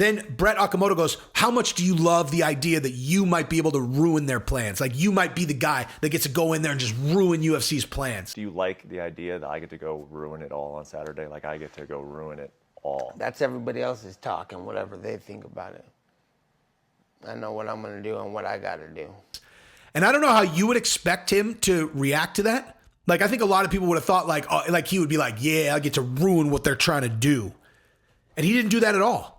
Then Brett Okomoto goes, how much do you love the idea that you might be able to ruin their plans? Like you might be the guy that gets to go in there and just ruin UFC's plans. Do you like the idea that I get to go ruin it all on Saturday? Like I get to go ruin it all. That's everybody else's talk and whatever they think about it. I know what I'm going to do and what I got to do. And I don't know how you would expect him to react to that. Like I think a lot of people would have thought like he would be like, yeah, I get to ruin what they're trying to do. And he didn't do that at all.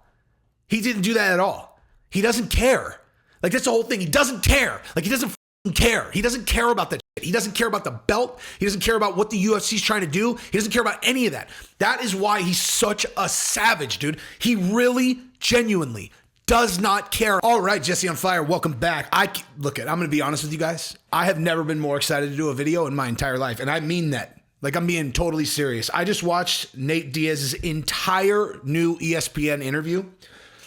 He didn't do that at all. He doesn't care. Like that's the whole thing. He doesn't care. Like he doesn't care. He doesn't care about that shit. He doesn't care about the belt. He doesn't care about what the UFC's trying to do. He doesn't care about any of that. That is why he's such a savage, dude. He really, genuinely does not care. All right, Jesse on Fire, welcome back. I'm going to be honest with you guys. I have never been more excited to do a video in my entire life, and I mean that. Like I'm being totally serious. I just watched Nate Diaz's entire new ESPN interview.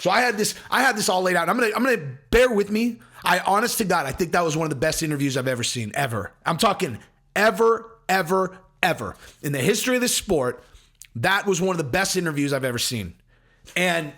So I had this all laid out. I'm gonna bear with me. Honest to God, I think that was one of the best interviews I've ever seen, ever. I'm talking ever. In the history of this sport, that was one of the best interviews I've ever seen. And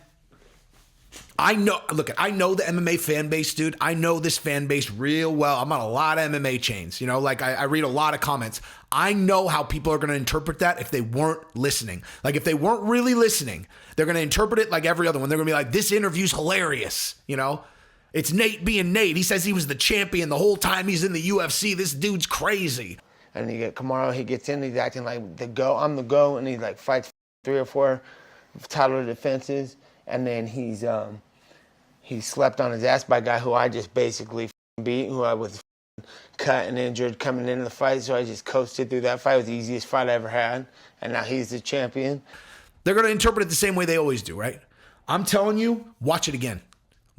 I know the MMA fan base, dude. I know this fan base real well. I'm on a lot of MMA chains, you know, like I read a lot of comments. I know how people are going to interpret that if they weren't listening. Like if they weren't really listening, they're going to interpret it like every other one. They're going to be like, this interview's hilarious, you know? It's Nate being Nate. He says he was the champion the whole time he's in the UFC. This dude's crazy. And you get Kamaru, he gets in, he's acting like the GOAT. I'm the GOAT, and he like fights 3 or 4 title defenses, and then he slept on his ass by a guy who I just basically beat, who I was cut and injured coming into the fight, so I just coasted through that fight. It was the easiest fight I ever had, and now he's the champion. They're going to interpret it the same way they always do, right? I'm telling you, watch it again.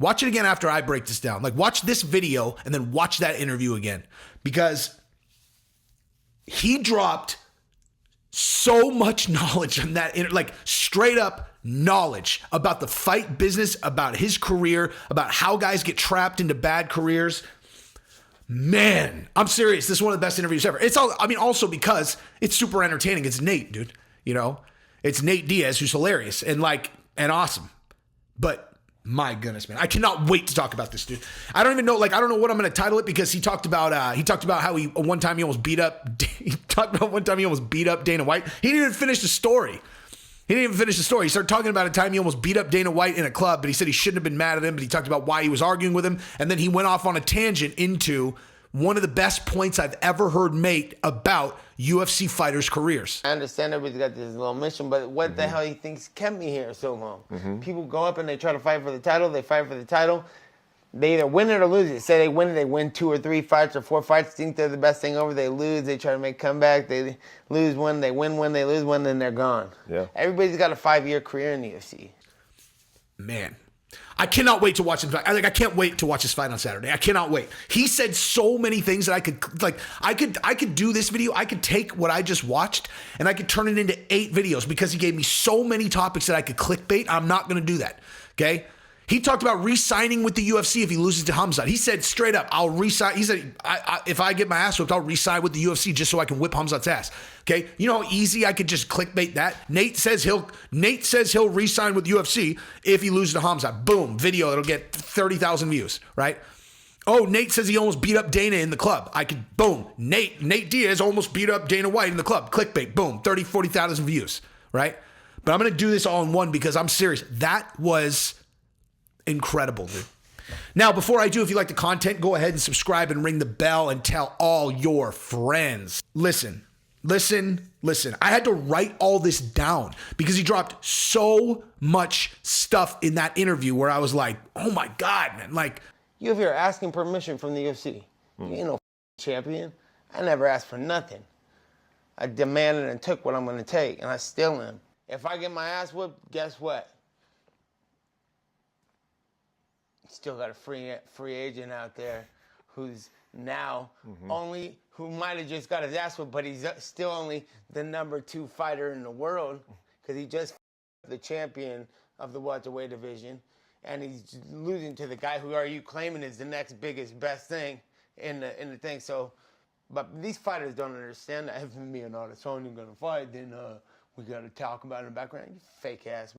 Watch it again after I break this down. Like, watch this video and then watch that interview again, because he dropped so much knowledge on that, like straight up knowledge about the fight business, about his career, about how guys get trapped into bad careers. Man, I'm serious. This is one of the best interviews ever. It's all, I mean, also because it's super entertaining. It's Nate, dude. You know, it's Nate Diaz, who's hilarious and awesome. But my goodness, man, I cannot wait to talk about this, dude. I don't know what I'm going to title it, because he talked about how one time he almost beat up Dana White. He didn't even finish the story. He started talking about a time he almost beat up Dana White in a club, but he said he shouldn't have been mad at him, but he talked about why he was arguing with him. And then he went off on a tangent into one of the best points I've ever heard made about UFC fighters' careers. I understand everybody's got this little mission, but what the hell he thinks kept me here so long? People go up and they try to fight for the title. They fight for the title. They either win it or lose it. Say they win 2 or 3 fights or 4 fights, think they're the best thing over. They lose, they try to make a comeback. They lose one, they win one, they lose one, then they're gone. Yeah. Everybody's got a 5-year career in the UFC. Man, I cannot wait to watch him fight. I can't wait to watch this fight on Saturday. I cannot wait. He said so many things that I could do this video. I could take what I just watched and I could turn it into 8 videos, because he gave me so many topics that I could clickbait. I'm not going to do that. Okay. He talked about re-signing with the UFC if he loses to Hamzat. He said straight up, I'll re-sign. He said, if I get my ass whipped, I'll re-sign with the UFC just so I can whip Hamzat's ass. Okay, you know how easy I could just clickbait that? Nate says he'll re-sign with UFC if he loses to Hamzat. Boom, video, it'll get 30,000 views, right? Oh, Nate says he almost beat up Dana in the club. I could, boom, Nate Diaz almost beat up Dana White in the club. Clickbait, boom, 30, 40,000 views, right? But I'm going to do this all in one, because I'm serious. That was incredible, dude. Now, before I do, if you like the content, go ahead and subscribe and ring the bell and tell all your friends. Listen. I had to write all this down because he dropped so much stuff in that interview where I was like, oh my God, man. Like, you over here asking permission from the UFC. You ain't no champion. I never asked for nothing. I demanded and took what I'm going to take, and I still am. If I get my ass whooped, guess what? Still got a free agent out there who's now who might have just got his ass whipped, but he's still only the #2 fighter in the world, because he just the champion of the welterweight division, and he's losing to the guy who are you claiming is the next biggest, best thing in the thing. So, but these fighters don't understand that. If me and Adesanya gonna fight, then we gotta talk about it in the background. You fake ass.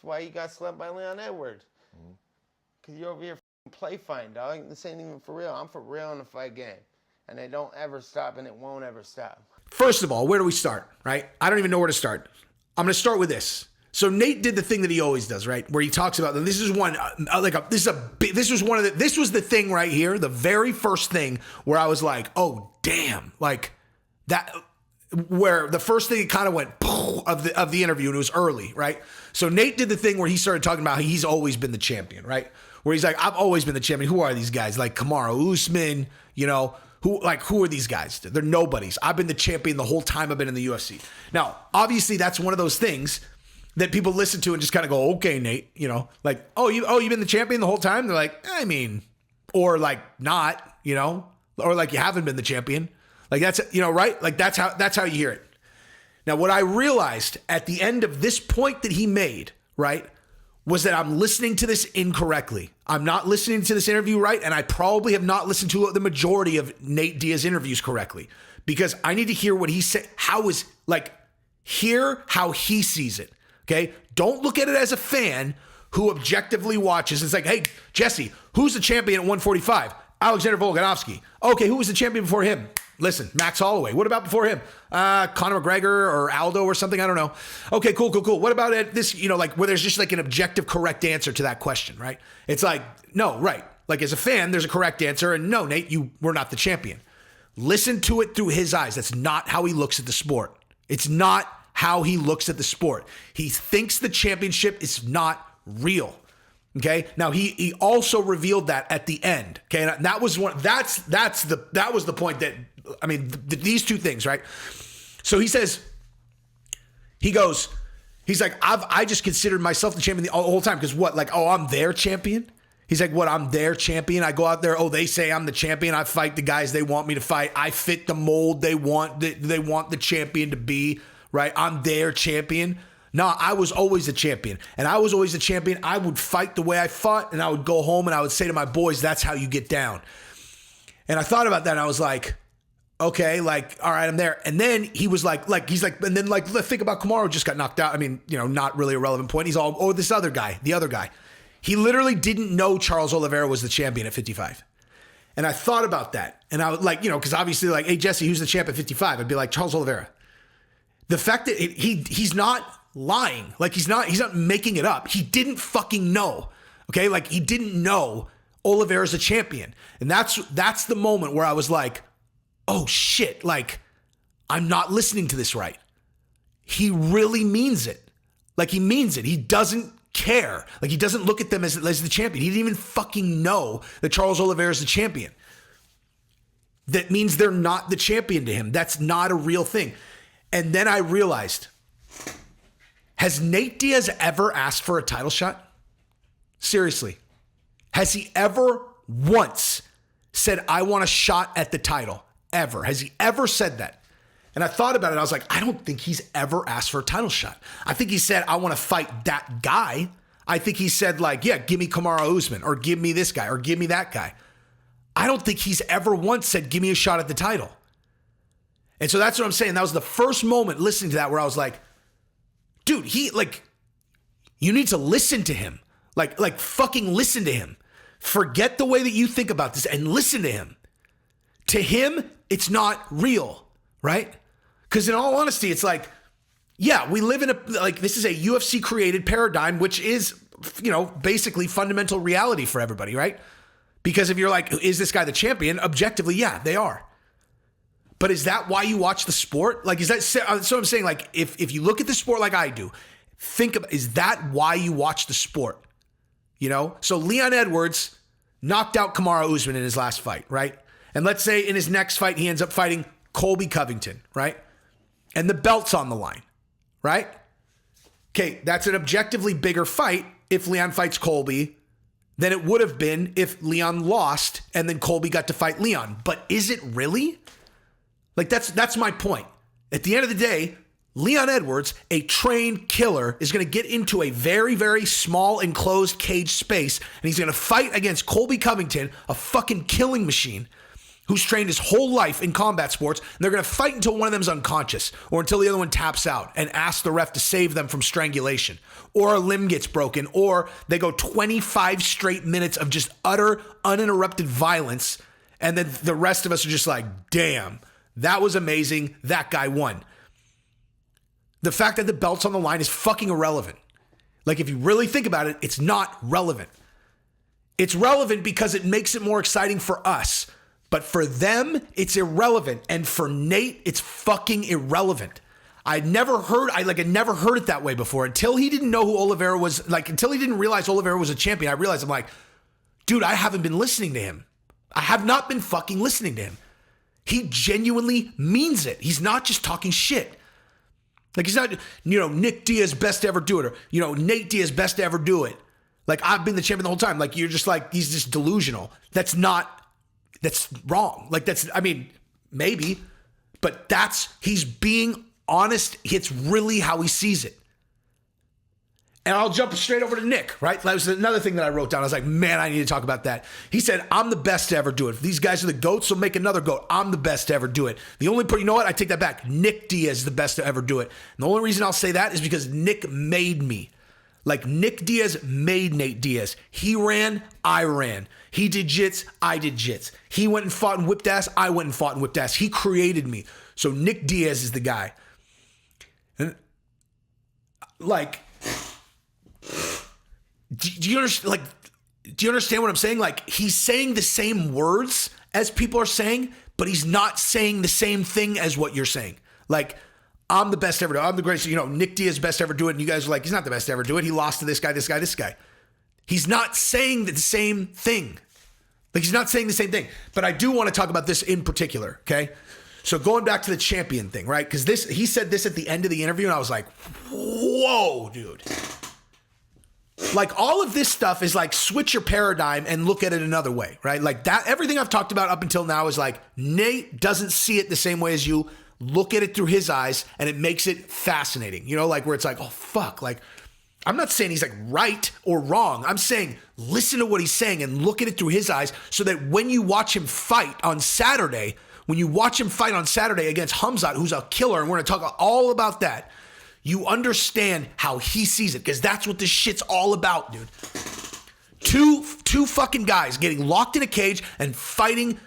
That's why you got slept by Leon Edwards. Because you're over here play fighting, dog. This ain't even for real. I'm for real in the fight game. And they don't ever stop, and it won't ever stop. First of all, where do we start, right? I don't even know where to start. I'm going to start with this. So Nate did the thing that he always does, right? Where he talks about this is one this was the thing right here, the very first thing where I was like, oh damn, like that, where the first thing it kind of went of the interview, and it was early, right? So Nate did the thing where he started talking about how he's always been the champion, right? Where he's like, I've always been the champion. Who are these guys? Like Kamaru Usman, you know, who are these guys? They're nobodies. I've been the champion the whole time I've been in the UFC. Now, obviously, that's one of those things that people listen to and just kind of go, okay, Nate, you know, like, you've been the champion the whole time? They're like, I mean, or like not, you know, or like you haven't been the champion. Like that's, you know, right? Like that's how you hear it. Now, what I realized at the end of this point that he made, right, was that I'm listening to this incorrectly. I'm not listening to this interview right, and I probably have not listened to the majority of Nate Diaz interviews correctly, because I need to hear what he said. Hear how he sees it. Okay, don't look at it as a fan who objectively watches. It's like, hey, Jesse, who's the champion at 145? Alexander Volkanovski. Okay, who was the champion before him? Listen, Max Holloway. What about before him? Conor McGregor or Aldo or something? I don't know. Okay, cool. What about this, you know, like where there's just like an objective correct answer to that question, right? It's like, no, right. Like as a fan, there's a correct answer. And no, Nate, we're not the champion. Listen to it through his eyes. That's not how he looks at the sport. It's not how he looks at the sport. He thinks the championship is not real. Okay. Now he also revealed that at the end. Okay. And that was that was the point that, I mean, these two things, right? So he goes, he's like, I just considered myself the champion the whole time. Cause what? Like, I'm their champion. He's like, what? I'm their champion. I go out there. They say I'm the champion. I fight the guys they want me to fight. I fit the mold they want the champion to be. Right? I'm their champion. No, I was always the champion. And I was always the champion. I would fight the way I fought, and I would go home and I would say to my boys, that's how you get down. And I thought about that and I was like, okay, like, all right, I'm there. And then he was like, and then like, think about Kamaru just got knocked out. I mean, you know, not really a relevant point. He's all, this other guy, the other guy. He literally didn't know Charles Oliveira was the champion at 55. And I thought about that. And I would like, you know, because obviously like, hey, Jesse, who's the champ at 55? I'd be like, Charles Oliveira. The fact that he's not lying, like he's not making it up. He didn't fucking know. Okay. Like he didn't know Oliveira's a champion. And that's the moment where I was like, oh shit. Like I'm not listening to this right. He really means it. Like he means it. He doesn't care. Like he doesn't look at them as the champion. He didn't even fucking know that Charles Oliveira is the champion. That means they're not the champion to him. That's not a real thing. And then I realized, has Nate Diaz ever asked for a title shot? Seriously. Has he ever once said, I want a shot at the title? Ever? Has he ever said that? And I thought about it. I was like, I don't think he's ever asked for a title shot. I think he said, I want to fight that guy. I think he said like, yeah, give me Kamaru Usman or give me this guy or give me that guy. I don't think he's ever once said, give me a shot at the title. And so that's what I'm saying. That was the first moment listening to that where I was like, dude, you need to listen to him. Like fucking listen to him. Forget the way that you think about this and listen to him. To him, it's not real, right? Because in all honesty, it's like, yeah, we live in this is a UFC created paradigm, which is, you know, basically fundamental reality for everybody, right? Because if you're like, is this guy the champion? Objectively, yeah, they are. But is that why you watch the sport? Like, is that, so I'm saying, like, if you look at the sport like I do, think about, is that why you watch the sport? You know? So Leon Edwards knocked out Kamaru Usman in his last fight, right? And let's say in his next fight, he ends up fighting Colby Covington, right? And the belt's on the line, right? Okay, that's an objectively bigger fight if Leon fights Colby than it would have been if Leon lost and then Colby got to fight Leon. But is it really? Like that's my point. At the end of the day, Leon Edwards, a trained killer, is going to get into a very, very small enclosed cage space, and he's going to fight against Colby Covington, a fucking killing machine, who's trained his whole life in combat sports, and they're going to fight until one of them's unconscious or until the other one taps out and ask the ref to save them from strangulation, or a limb gets broken, or they go 25 straight minutes of just utter, uninterrupted violence, and then the rest of us are just like, damn, that was amazing, that guy won. The fact that the belt's on the line is fucking irrelevant. Like, if you really think about it, it's not relevant. It's relevant because it makes it more exciting for us. But for them, it's irrelevant. And for Nate, it's fucking irrelevant. I never heard it that way before until he didn't know who Oliveira was, until he didn't realize Oliveira was a champion. I realized, I'm like, dude, I haven't been listening to him. I have not been fucking listening to him. He genuinely means it. He's not just talking shit. Like, he's not, Nick Diaz best to ever do it, or, Nate Diaz best to ever do it. Like, I've been the champion the whole time. Like, you're just like, he's just delusional. That's wrong. Like, maybe, but he's being honest. It's really how he sees it. And I'll jump straight over to Nick, right? That was another thing that I wrote down. I was like, man, I need to talk about that. He said, I'm the best to ever do it. If these guys are the GOATs, so make another GOAT. I'm the best to ever do it. The only you know what? I take that back. Nick Diaz is the best to ever do it. And the only reason I'll say that is because Nick made me. Like, Nick Diaz made Nate Diaz. He ran, I ran. He did jits, I did jits. He went and fought and whipped ass, I went and fought and whipped ass. He created me. So Nick Diaz is the guy. And, like, do you understand? Like, do you understand what I'm saying? Like, he's saying the same words as people are saying, but he's not saying the same thing as what you're saying. Like, I'm the best ever do it. I'm the greatest. Nick Diaz best ever do it. And you guys are like, he's not the best to ever do it. He lost to this guy, this guy, this guy. He's not saying the same thing. Like, he's not saying the same thing. But I do want to talk about this in particular, okay? So going back to the champion thing, right? Because he said this at the end of the interview, and I was like, whoa, dude. Like, all of this stuff is like, switch your paradigm and look at it another way, right? Like, that, everything I've talked about up until now is like, Nate doesn't see it the same way as you. Look at it through his eyes, and it makes it fascinating. Like, where it's like, oh, fuck. Like, I'm not saying he's like right or wrong. I'm saying listen to what he's saying and look at it through his eyes, so that when you watch him fight on Saturday, against Hamzat, who's a killer, and we're going to talk all about that, you understand how he sees it, because that's what this shit's all about, dude. Two fucking guys getting locked in a cage and fighting,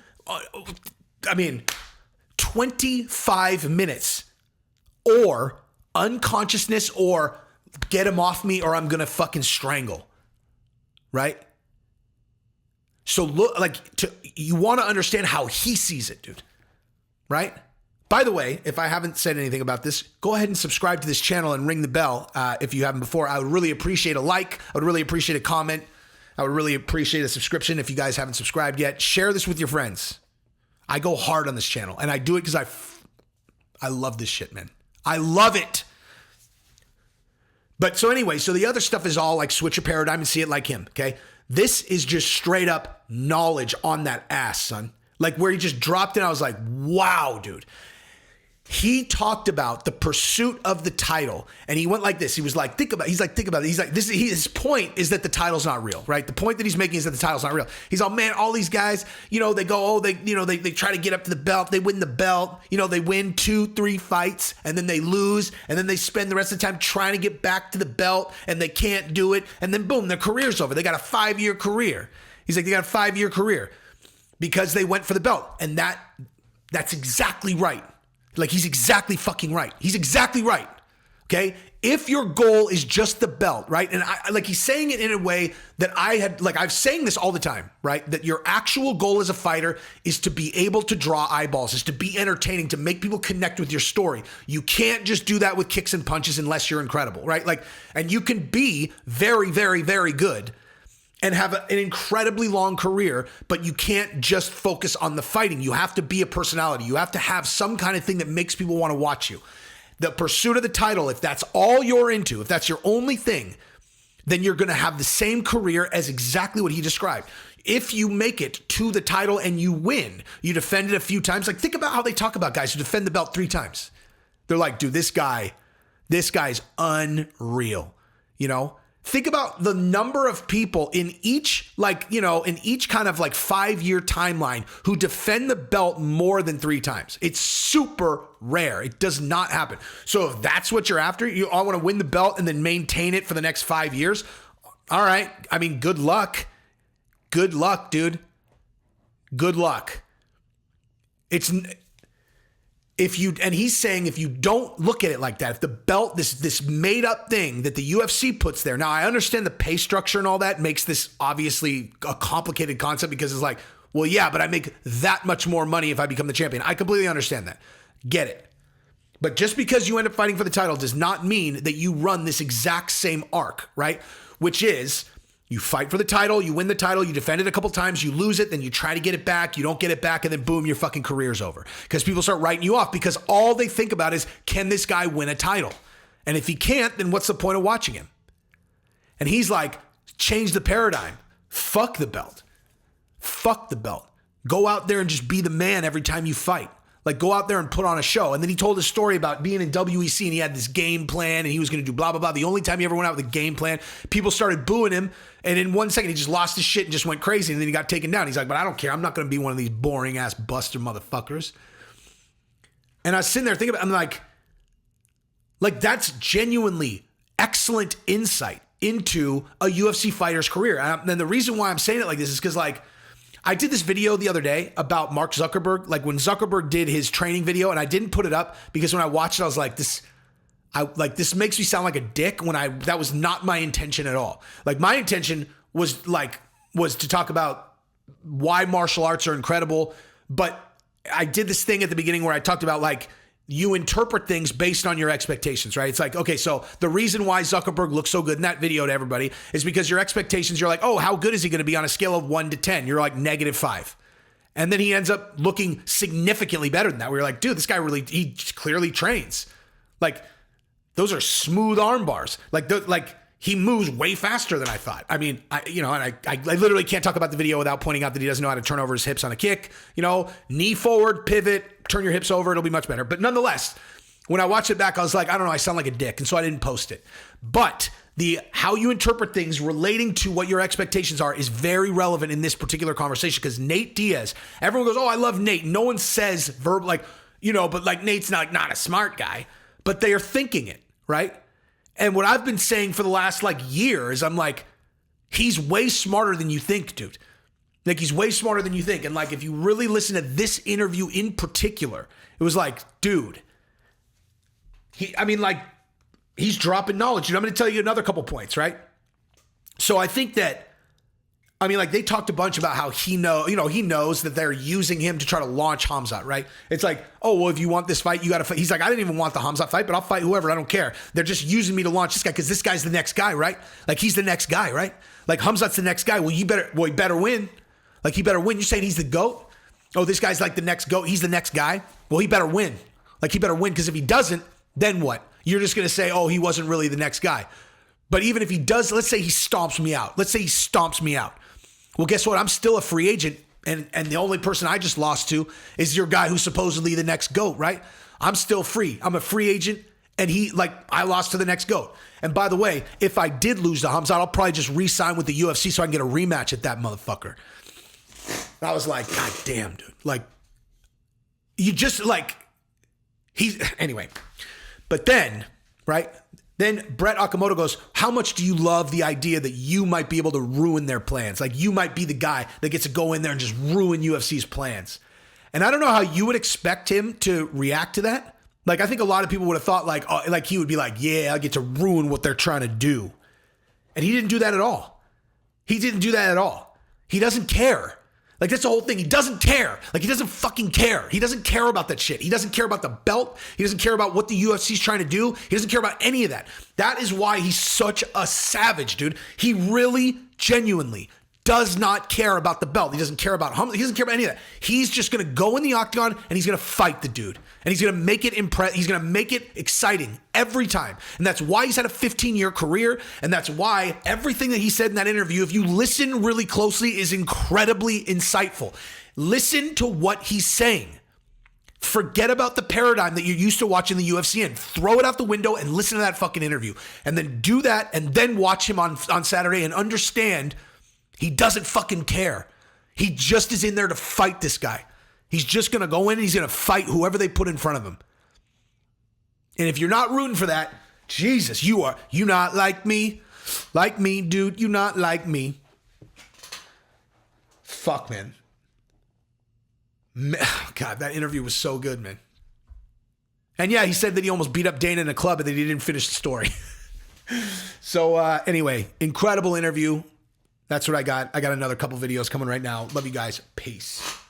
25 minutes, or unconsciousness, or get him off me or I'm going to fucking strangle. Right? So look, you want to understand how he sees it, dude. Right? By the way, if I haven't said anything about this, go ahead and subscribe to this channel and ring the bell if you haven't before. I would really appreciate a like. I would really appreciate a comment. I would really appreciate a subscription if you guys haven't subscribed yet. Share this with your friends. I go hard on this channel, and I do it because I love this shit, man. I love it. But so anyway, so the other stuff is all like switch your paradigm and see it like him, okay? This is just straight up knowledge on that ass, son. Like, where he just dropped in, I was like, wow, dude. He talked about the pursuit of the title, and he went like this. He was like, think about it. He's like, his point is that the title's not real, right? The point that he's making is that the title's not real. He's all, man, all these guys, they go, they try to get up to the belt. They win the belt. They win 2-3 fights, and then they lose, and then they spend the rest of the time trying to get back to the belt, and they can't do it. And then boom, their career's over. They got a 5-year career. He's like, they got a 5-year career because they went for the belt. And that's exactly right. Like, he's exactly fucking right. He's exactly right. Okay? If your goal is just the belt, right? And he's saying it in a way that I'm saying this all the time, right? That your actual goal as a fighter is to be able to draw eyeballs, is to be entertaining, to make people connect with your story. You can't just do that with kicks and punches unless you're incredible, right? And you can be very, very, very good and have an incredibly long career, but you can't just focus on the fighting. You have to be a personality. You have to have some kind of thing that makes people want to watch you. The pursuit of the title, if that's all you're into, if that's your only thing, then you're going to have the same career as exactly what he described. If you make it to the title and you win, you defend it a few times. Like, think about how they talk about guys who defend the belt 3 times. They're like, dude, this guy's unreal. Think about the number of people in each, in each kind of 5-year timeline who defend the belt more than 3 times. It's super rare. It does not happen. So if that's what you're after, you all want to win the belt and then maintain it for the next 5 years. All right. I mean, good luck. Good luck, dude. Good luck. He's saying if you don't look at it like that, if the belt, this made up thing that the UFC puts there. Now I understand the pay structure and all that makes this obviously a complicated concept because it's like, well, yeah, but I make that much more money if I become the champion. I completely understand that. Get it. But just because you end up fighting for the title does not mean that you run this exact same arc, right? Which is, you fight for the title, you win the title, you defend it a couple times, you lose it, then you try to get it back, you don't get it back, and then boom, your fucking career's over. Because people start writing you off because all they think about is, can this guy win a title? And if he can't, then what's the point of watching him? And he's like, change the paradigm. Fuck the belt. Fuck the belt. Go out there and just be the man every time you fight. Like, go out there and put on a show. And then he told his story about being in WEC and he had this game plan and he was going to do blah, blah, blah. The only time he ever went out with a game plan, people started booing him. And in 1 second, he just lost his shit and just went crazy. And then he got taken down. He's like, but I don't care. I'm not going to be one of these boring ass buster motherfuckers. And I was sitting there thinking about, I'm like that's genuinely excellent insight into a UFC fighter's career. And the reason why I'm saying it like this is because I did this video the other day about Mark Zuckerberg, when Zuckerberg did his training video, and I didn't put it up because when I watched it, I was like, this makes me sound like a dick that was not my intention at all. My intention was to talk about why martial arts are incredible, but I did this thing at the beginning where I talked about you interpret things based on your expectations, right? It's like, okay, so the reason why Zuckerberg looks so good in that video to everybody is because your expectations, you're like, oh, how good is he going to be on a scale of 1 to 10? You're like -5. And then he ends up looking significantly better than that. We're like, dude, this guy he clearly trains. Those are smooth arm bars. He moves way faster than I thought. I mean, I literally can't talk about the video without pointing out that he doesn't know how to turn over his hips on a kick. Knee forward, pivot, turn your hips over. It'll be much better. But nonetheless, when I watched it back, I was like, I don't know, I sound like a dick. And so I didn't post it. But how you interpret things relating to what your expectations are is very relevant in this particular conversation because Nate Diaz, everyone goes, oh, I love Nate. No one says but Nate's not a smart guy. But they are thinking it, right? And what I've been saying for the last year is I'm like, he's way smarter than you think, dude. He's way smarter than you think. And if you really listen to this interview in particular, it was dude, he's dropping knowledge. I'm going to tell you another couple points, right? So I think that, they talked a bunch about how he knows that they're using him to try to launch Khamzat, right? It's like, oh, well, if you want this fight, you got to fight. He's like, I didn't even want the Khamzat fight, but I'll fight whoever. I don't care. They're just using me to launch this guy because this guy's the next guy, right? He's the next guy, right? Khamzat's the next guy. Well, he better win. He better win. You're saying he's the GOAT? Oh, this guy's the next GOAT. He's the next guy. Well, he better win. He better win because if he doesn't, then what? You're just going to say, oh, he wasn't really the next guy. But even if he does, let's say he stomps me out. Well, guess what? I'm still a free agent, and the only person I just lost to is your guy who's supposedly the next GOAT, right? I'm still free. I'm a free agent, and I lost to the next GOAT. And by the way, if I did lose to Khamzat, I'll probably just re-sign with the UFC so I can get a rematch at that motherfucker. And I was like, God damn, dude. You just anyway. But then, right? Then Brett Okomoto goes, how much do you love the idea that you might be able to ruin their plans? You might be the guy that gets to go in there and just ruin UFC's plans. And I don't know how you would expect him to react to that. I think a lot of people would have thought he would be like, yeah, I get to ruin what they're trying to do. And he didn't do that at all. He doesn't care. That's the whole thing. He doesn't care. He doesn't fucking care. He doesn't care about that shit. He doesn't care about the belt. He doesn't care about what the UFC's trying to do. He doesn't care about any of that. That is why he's such a savage, dude. He really, genuinely does not care about the belt. He doesn't care about He doesn't care about any of that. He's just going to go in the octagon and he's going to fight the dude. And he's going to make it he's going to make it exciting every time. And that's why he's had a 15-year career. And that's why everything that he said in that interview, if you listen really closely, is incredibly insightful. Listen to what he's saying. Forget about the paradigm that you're used to watching the UFC in. Throw it out the window and listen to that fucking interview. And then do that and then watch him on Saturday and understand he doesn't fucking care. He just is in there to fight this guy. He's just going to go in and he's going to fight whoever they put in front of him. And if you're not rooting for that, Jesus, you not like me. Like me, dude. You not like me. Fuck, man. God, that interview was so good, man. And yeah, he said that he almost beat up Dana in a club and that he didn't finish the story. So anyway, incredible interview. That's what I got. I got another couple videos coming right now. Love you guys. Peace.